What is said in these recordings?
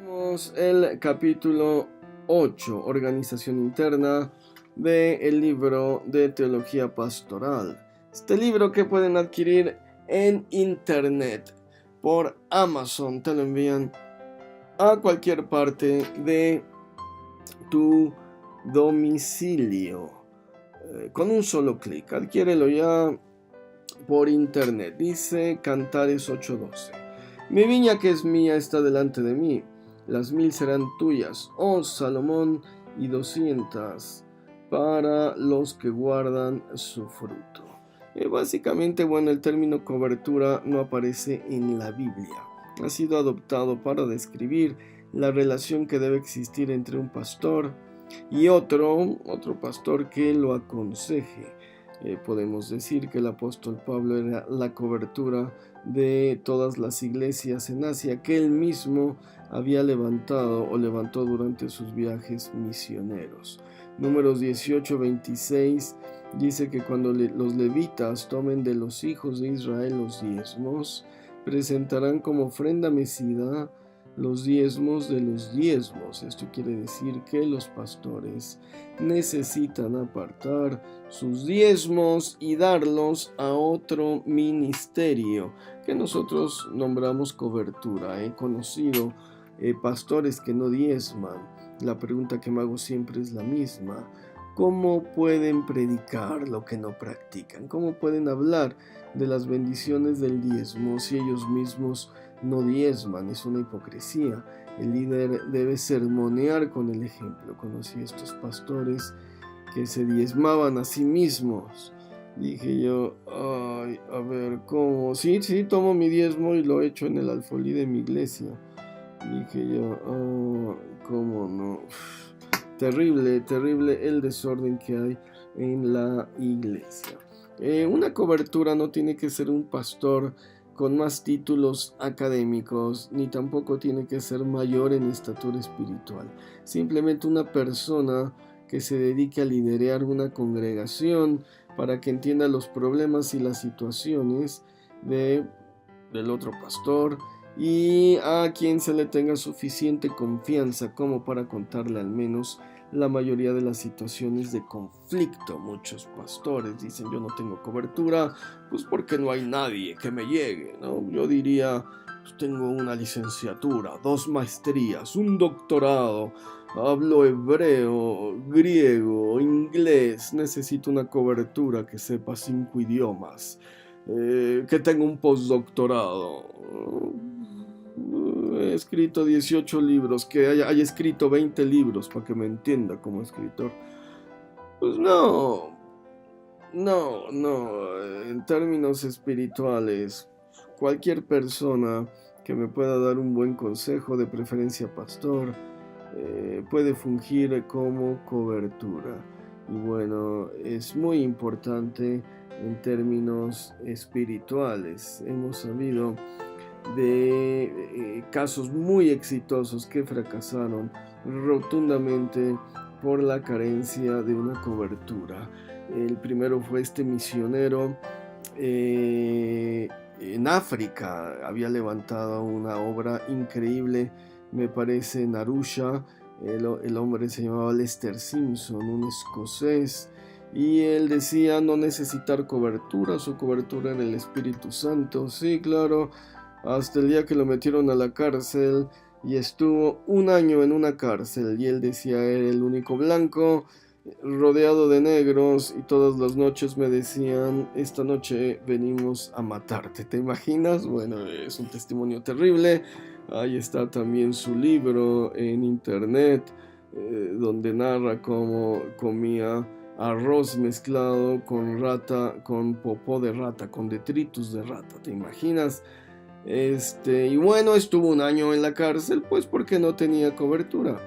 Tenemos el capítulo 8, Organización Interna, del libro de Teología Pastoral. Este libro que pueden adquirir en internet por Amazon, te lo envían a cualquier parte de tu domicilio. Con un solo clic, adquiérelo ya por internet. Dice Cantares 8:12. Mi viña que es mía está delante de mí, las 1000 serán tuyas, oh Salomón, y 200 para los que guardan su fruto. Básicamente, el término cobertura no aparece en la Biblia. Ha sido adoptado para describir la relación que debe existir entre un pastor y otro pastor que lo aconseje. Podemos decir que el apóstol Pablo era la cobertura de todas las iglesias en Asia que él mismo había levantó durante sus viajes misioneros. Números 18:26 dice que cuando los levitas tomen de los hijos de Israel los diezmos, presentarán como ofrenda mecida los diezmos de los diezmos. Esto quiere decir que los pastores necesitan apartar sus diezmos y darlos a otro ministerio que nosotros nombramos cobertura. He conocido pastores que no diezman. La pregunta que me hago siempre es la misma: ¿cómo pueden predicar lo que no practican? ¿Cómo pueden hablar de las bendiciones del diezmo si ellos mismos no diezman? Es una hipocresía. El líder debe sermonear con el ejemplo. Conocí a estos pastores que se diezmaban a sí mismos. Dije yo, a ver, ¿cómo? Sí, tomo mi diezmo y lo echo en el alfolí de mi iglesia. Dije yo, ¿cómo no? Terrible el desorden que hay en la iglesia. Una cobertura no tiene que ser un pastor con más títulos académicos, ni tampoco tiene que ser mayor en estatura espiritual. Simplemente una persona que se dedique a liderar una congregación para que entienda los problemas y las situaciones del otro pastor, y a quien se le tenga suficiente confianza como para contarle al menos la mayoría de las situaciones de conflicto. Muchos pastores dicen: yo no tengo cobertura, pues porque no hay nadie que me llegue, ¿no? Yo diría: pues tengo una licenciatura, 2 maestrías, un doctorado, hablo hebreo, griego, inglés, necesito una cobertura que sepa 5 idiomas, que tenga un postdoctorado. He escrito 18 libros, que haya escrito 20 libros para que me entienda como escritor. Pues no, en términos espirituales, cualquier persona que me pueda dar un buen consejo, de preferencia pastor, puede fungir como cobertura. Y es muy importante en términos espirituales. Hemos sabido de casos muy exitosos que fracasaron rotundamente por la carencia de una cobertura. El primero fue este misionero en África. Había levantado una obra increíble, me parece, en Arusha. El hombre se llamaba Lester Simpson, un escocés, y él decía no necesitar cobertura. Su cobertura era el Espíritu Santo. Sí, claro, hasta el día que lo metieron a la cárcel y estuvo 1 año en una cárcel, y él decía: era el único blanco rodeado de negros, y todas las noches me decían: esta noche venimos a matarte. ¿Te imaginas? Es un testimonio terrible. Ahí está también su libro en internet, donde narra cómo comía arroz mezclado con con popó de rata, con detritus de rata. ¿Te imaginas? Estuvo 1 año en la cárcel, pues porque no tenía cobertura.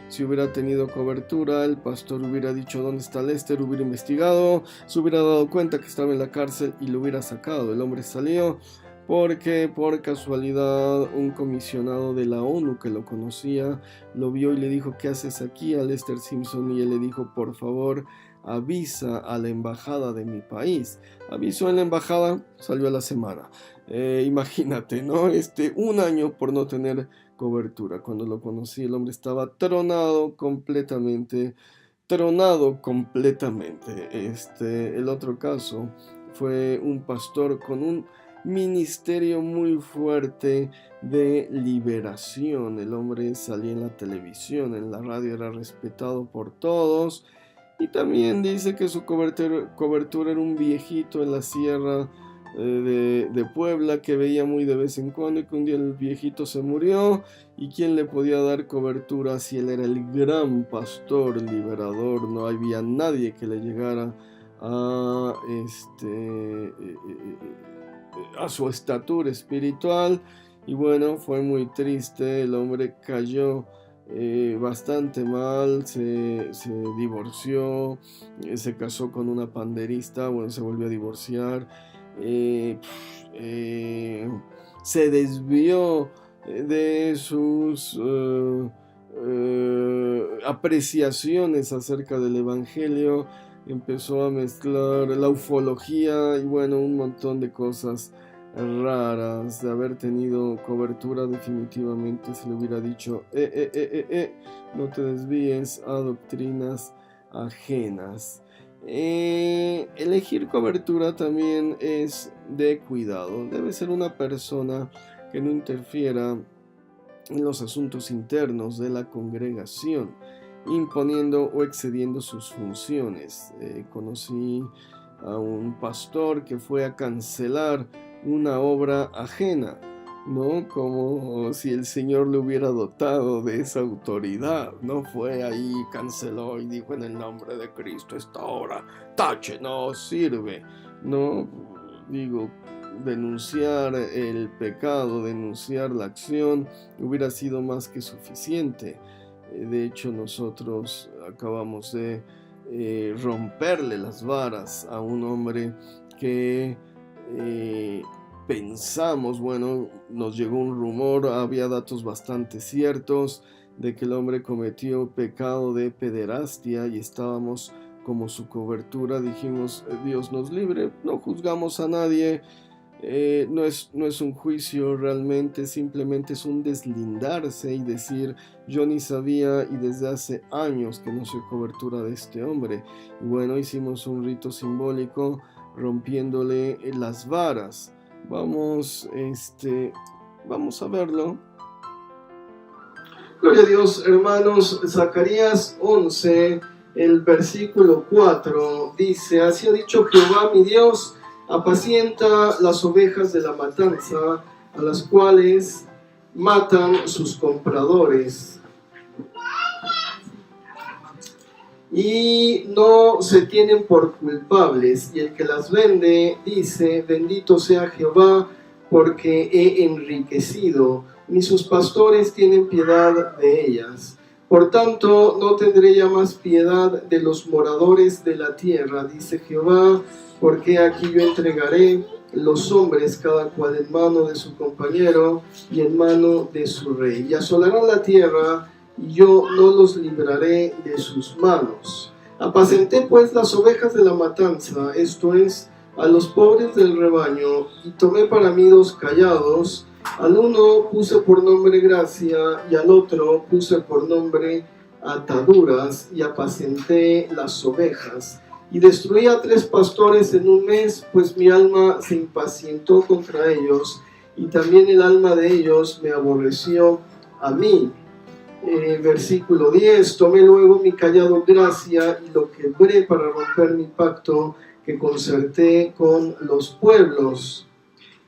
Si hubiera tenido cobertura, el pastor hubiera dicho: ¿dónde está Lester? Hubiera investigado, se hubiera dado cuenta que estaba en la cárcel y lo hubiera sacado. El hombre salió porque por casualidad un comisionado de la ONU que lo conocía lo vio y le dijo: ¿qué haces aquí, a Lester Simpson? Y él le dijo: por favor, avisa a la embajada de mi país. Avisó en la embajada, salió a la semana. Imagínate, ¿no? 1 año por no tener cobertura. Cuando lo conocí, el hombre estaba tronado completamente. El otro caso fue un pastor con un ministerio muy fuerte de liberación. El hombre salía en la televisión, en la radio, era respetado por todos. Y también dice que su cobertura era un viejito en la sierra de Puebla que veía muy de vez en cuando, y que un día el viejito se murió, y quién le podía dar cobertura si él era el gran pastor liberador. No había nadie que le llegara a su estatura espiritual. Y bueno, fue muy triste. El hombre cayó bastante mal, se divorció, se casó con una panderista, bueno, se volvió a divorciar, se desvió de sus apreciaciones acerca del evangelio, empezó a mezclar la ufología y bueno, un montón de cosas raras. De haber tenido cobertura, definitivamente se le hubiera dicho no te desvíes a doctrinas ajenas. Elegir cobertura también es de cuidado. Debe ser una persona que no interfiera en los asuntos internos de la congregación, imponiendo o excediendo sus funciones. Conocí a un pastor que fue a cancelar una obra ajena, ¿no? Como si el Señor le hubiera dotado de esa autoridad. No fue ahí, canceló y dijo: en el nombre de Cristo esta obra tache, no sirve. No, digo, denunciar el pecado, denunciar la acción hubiera sido más que suficiente. De hecho, nosotros acabamos de romperle las varas a un hombre que pensamos, bueno, nos llegó un rumor, había datos bastante ciertos de que el hombre cometió pecado de pederastia, y estábamos como su cobertura. Dijimos: Dios nos libre, no juzgamos a nadie. No es un juicio realmente, simplemente es un deslindarse y decir: yo ni sabía, y desde hace años que no soy cobertura de este hombre. Y bueno, hicimos un rito simbólico rompiéndole las varas. Vamos a verlo. Gloria a Dios, hermanos. Zacarías 11, el versículo 4 dice: así ha dicho Jehová mi Dios, apacienta las ovejas de la matanza, a las cuales matan sus compradores, y no se tienen por culpables. Y el que las vende dice: bendito sea Jehová, porque he enriquecido, ni sus pastores tienen piedad de ellas. Por tanto, no tendré ya más piedad de los moradores de la tierra, dice Jehová, porque aquí yo entregaré los hombres cada cual en mano de su compañero y en mano de su rey, y asolarán la tierra, y yo no los libraré de sus manos. Apacenté pues las ovejas de la matanza, esto es, a los pobres del rebaño, y tomé para mí 2 callados. Al uno puse por nombre gracia, y al otro puse por nombre ataduras, y apacenté las ovejas. Y destruí a 3 pastores en un mes, pues mi alma se impacientó contra ellos, y también el alma de ellos me aborreció a mí. Versículo 10, tomé luego mi callado gracia y lo quebré para romper mi pacto que concerté con los pueblos.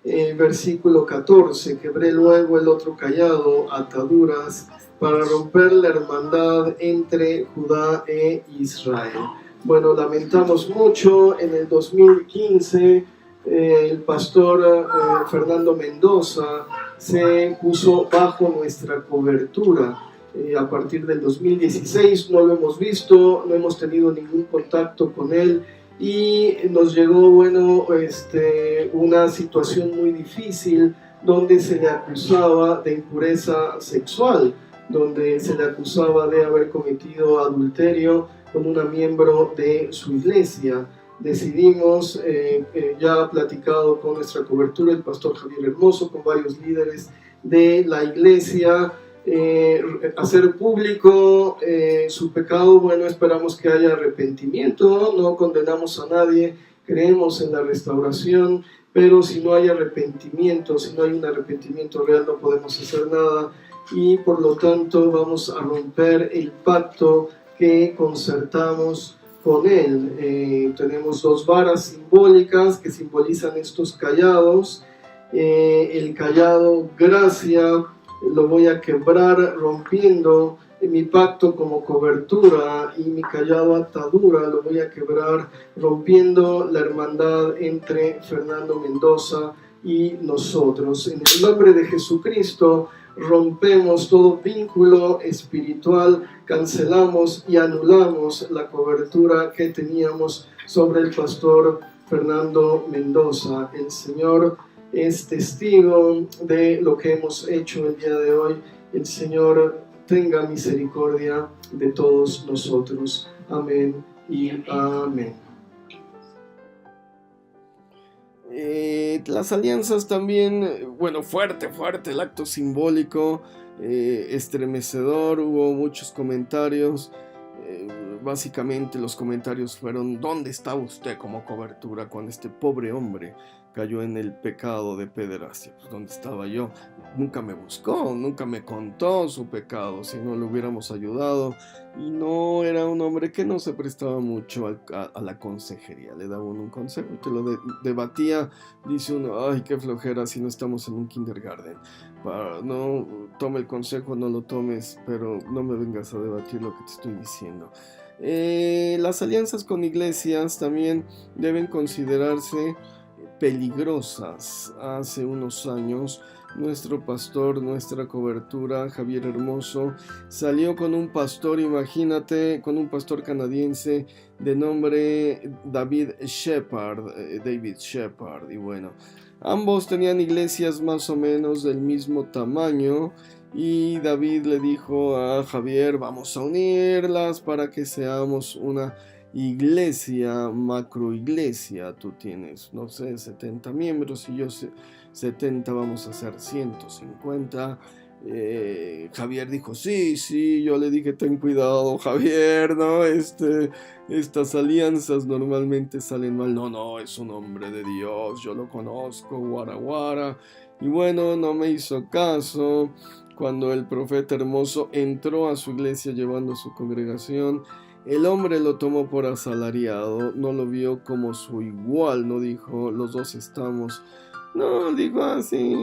Versículo 14, quebré luego el otro callado, ataduras, para romper la hermandad entre Judá e Israel. Bueno, lamentamos mucho. En el 2015 el pastor Fernando Mendoza se puso bajo nuestra cobertura. A partir del 2016 no lo hemos visto, no hemos tenido ningún contacto con él, y nos llegó, bueno, una situación muy difícil donde se le acusaba de impureza sexual. donde se le acusaba de haber cometido adulterio con una miembro de su iglesia. Decidimos, ya platicado con nuestra cobertura, el pastor Javier Hermoso, con varios líderes de la iglesia, hacer público su pecado. Bueno, esperamos que haya arrepentimiento, no condenamos a nadie, creemos en la restauración, pero si no hay arrepentimiento, si no hay un arrepentimiento real, no podemos hacer nada, y por lo tanto vamos a romper el pacto que concertamos con él. Tenemos 2 varas simbólicas que simbolizan estos callados. El callado gracia lo voy a quebrar rompiendo mi pacto como cobertura, y mi callado atadura lo voy a quebrar rompiendo la hermandad entre Fernando Mendoza y nosotros. En el nombre de Jesucristo rompemos todo vínculo espiritual, cancelamos y anulamos la cobertura que teníamos sobre el pastor Fernando Mendoza. El Señor es testigo de lo que hemos hecho el día de hoy. El Señor tenga misericordia de todos nosotros. Amén y amén. Las alianzas también, bueno, fuerte el acto simbólico, estremecedor, hubo muchos comentarios. Básicamente los comentarios fueron: ¿dónde estaba usted como cobertura cuando este pobre hombre cayó en el pecado de pederastia? Pues ¿dónde estaba yo? Nunca me buscó, nunca me contó su pecado, si no le hubiéramos ayudado. Y no era un hombre que no se prestaba mucho a la consejería, le daban un consejo y te lo debatía. Dice uno: ay, qué flojera si no estamos en un kindergarten. No tome el consejo, no lo tomes, pero no me vengas a debatir lo que te estoy diciendo. Las alianzas con iglesias también deben considerarse peligrosas. Hace unos años nuestro pastor, nuestra cobertura, Javier Hermoso, salió con un pastor, imagínate, con un pastor canadiense de nombre David Shepard, y bueno, ambos tenían iglesias más o menos del mismo tamaño, y David le dijo a Javier: vamos a unirlas para que seamos una iglesia, macroiglesia. Tú tienes, no sé, 70 miembros y yo 70, vamos a hacer 150. Javier dijo: sí, yo le dije: ten cuidado, Javier, ¿no? Estas alianzas normalmente salen mal. No, es un hombre de Dios, yo lo conozco, guara. Y bueno, no me hizo caso. Cuando el profeta Hermoso entró a su iglesia llevando a su congregación, el hombre lo tomó por asalariado, no lo vio como su igual, no dijo: los dos estamos. No, dijo así,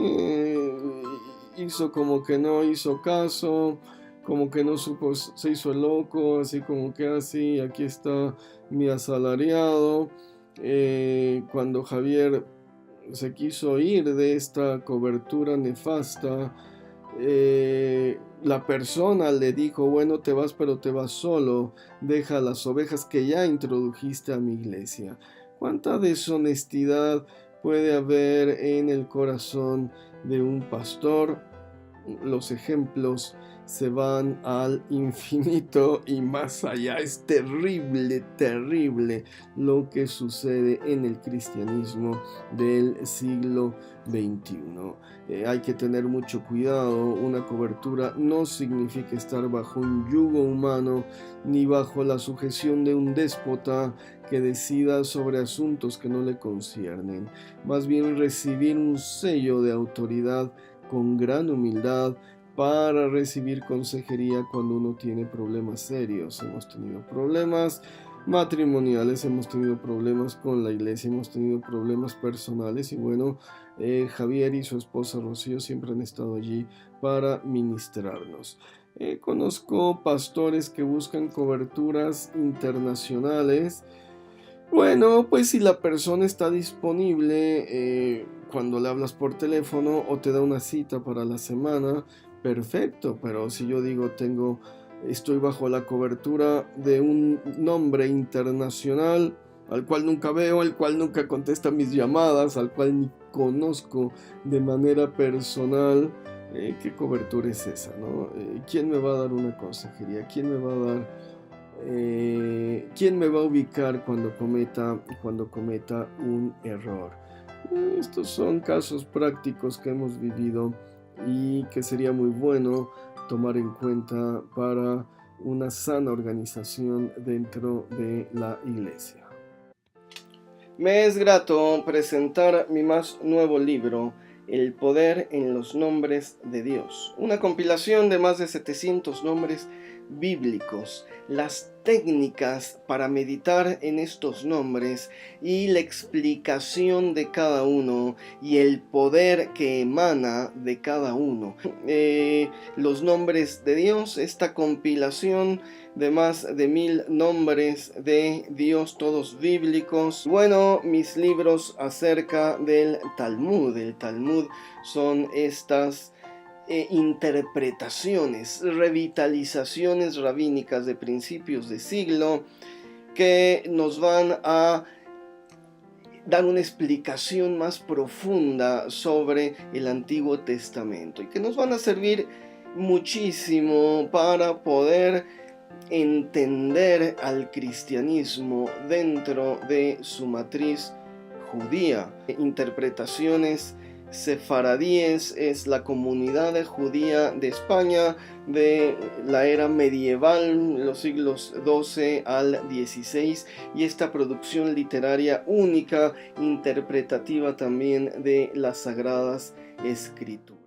hizo como que no hizo caso, como que no supo, se hizo el loco, así como que así, aquí está mi asalariado. Cuando Javier se quiso ir de esta cobertura nefasta, la persona le dijo: bueno, te vas, pero te vas solo, deja las ovejas que ya introdujiste a mi iglesia. ¿Cuánta deshonestidad puede haber en el corazón de un pastor? Los ejemplos se van al infinito y más allá. Es terrible lo que sucede en el cristianismo del siglo XXI. Hay que tener mucho cuidado. Una cobertura no significa estar bajo un yugo humano ni bajo la sujeción de un déspota que decida sobre asuntos que no le conciernen. Más bien recibir un sello de autoridad con gran humildad para recibir consejería cuando uno tiene problemas serios. Hemos tenido problemas matrimoniales, hemos tenido problemas con la iglesia, hemos tenido problemas personales, y bueno, Javier y su esposa Rocío siempre han estado allí para ministrarnos. Conozco pastores que buscan coberturas internacionales. Bueno, pues si la persona está disponible, cuando le hablas por teléfono o te da una cita para la semana, perfecto. Pero si yo digo estoy bajo la cobertura de un nombre internacional al cual nunca veo, al cual nunca contesta mis llamadas, al cual ni conozco de manera personal, ¿Qué cobertura es esa, no? ¿Quién me va a dar una consejería? ¿Quién me va a dar, quién me va a ubicar cuando cometa un error? Estos son casos prácticos que hemos vivido y que sería muy bueno tomar en cuenta para una sana organización dentro de la iglesia. Me es grato presentar mi más nuevo libro, El poder en los nombres de Dios, una compilación de más de 700 nombres bíblicos, las técnicas para meditar en estos nombres y la explicación de cada uno y el poder que emana de cada uno. Los nombres de Dios, esta compilación de más de 1000 nombres de Dios, todos bíblicos. Bueno, mis libros acerca del Talmud. El Talmud son estas interpretaciones, revitalizaciones rabínicas de principios de siglo que nos van a dar una explicación más profunda sobre el Antiguo Testamento y que nos van a servir muchísimo para poder entender al cristianismo dentro de su matriz judía. Interpretaciones sefaradíes es la comunidad judía de España de la era medieval, los siglos XII al XVI, y esta producción literaria única, interpretativa también de las Sagradas Escrituras.